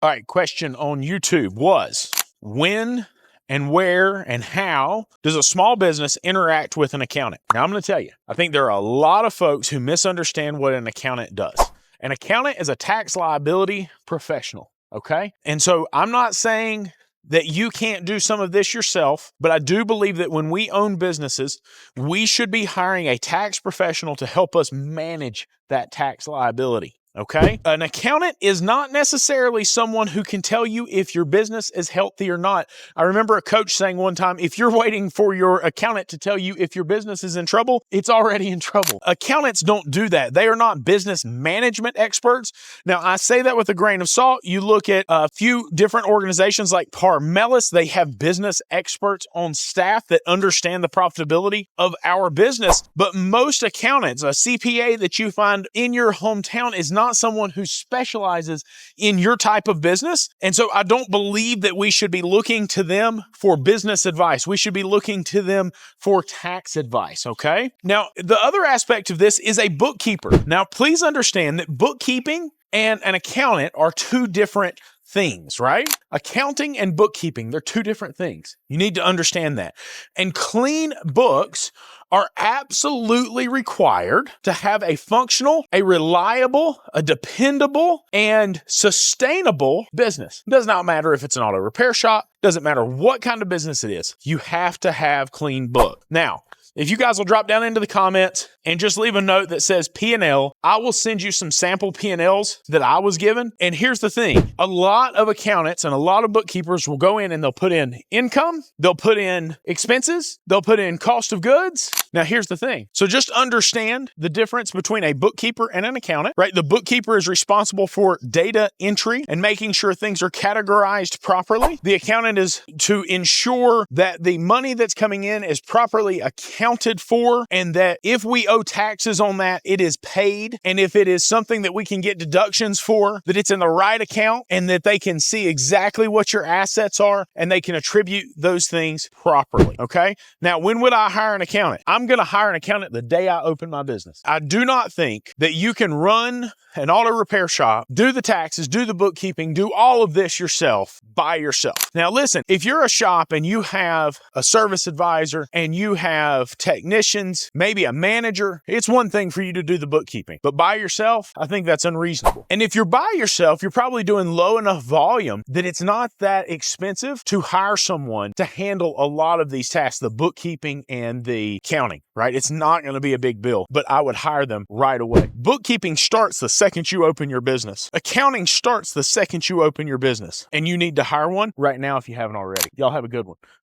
All right, question on YouTube was, when and where and how does a small business interact with an accountant? Now, I'm going to tell you, I think there are a lot of folks who misunderstand what an accountant does. An accountant is a tax liability professional, okay? And so I'm not saying that you can't do some of this yourself, but I do believe that when we own businesses, we should be hiring a tax professional to help us manage that tax liability. Okay. An accountant is not necessarily someone who can tell you if your business is healthy or not. I remember a coach saying one time, if you're waiting for your accountant to tell you if your business is in trouble, it's already in trouble. Accountants don't do that. They are not business management experts. Now, I say that with a grain of salt. You look at a few different organizations like Parmelis, they have business experts on staff that understand the profitability of our business. But most accountants, a CPA that you find in your hometown is not someone who specializes in your type of business. And so I don't believe that we should be looking to them for business advice. We should be looking to them for tax advice, okay? Now, the other aspect of this is a bookkeeper. Now, please understand that bookkeeping and an accountant are two different things, right? Accounting and bookkeeping, they're two different things. You need to understand that. And clean books are absolutely required to have a functional, a reliable, a dependable, and sustainable business. It does not matter if it's an auto repair shop, doesn't matter what kind of business it is. You have to have clean book. Now, if you guys will drop down into the comments and just leave a note that says P&L, I will send you some sample P&Ls that I was given. And here's the thing. A lot of accountants and a lot of bookkeepers will go in and they'll put in income, they'll put in expenses, they'll put in cost of goods. Now, here's the thing. So just understand the difference between a bookkeeper and an accountant, right? The bookkeeper is responsible for data entry and making sure things are categorized properly. The accountant is to ensure that the money that's coming in is properly accounted for, and that if we owe taxes on that, it is paid. And if it is something that we can get deductions for, that it's in the right account and that they can see exactly what your assets are and they can attribute those things properly. Okay. Now, when would I hire an accountant? I'm going to hire an accountant the day I open my business. I do not think that you can run an auto repair shop, do the taxes, do the bookkeeping, do all of this yourself by yourself. Now, listen, if you're a shop and you have a service advisor and you have technicians, maybe a manager, it's one thing for you to do the bookkeeping, but by yourself, I think that's unreasonable. And if you're by yourself, you're probably doing low enough volume that it's not that expensive to hire someone to handle a lot of these tasks, the bookkeeping and the accounting, right? It's not going to be a big bill, but I would hire them right away. Bookkeeping starts the second you open your business. Accounting starts the second you open your business, and you need to hire one right now if you haven't already. Y'all have a good one.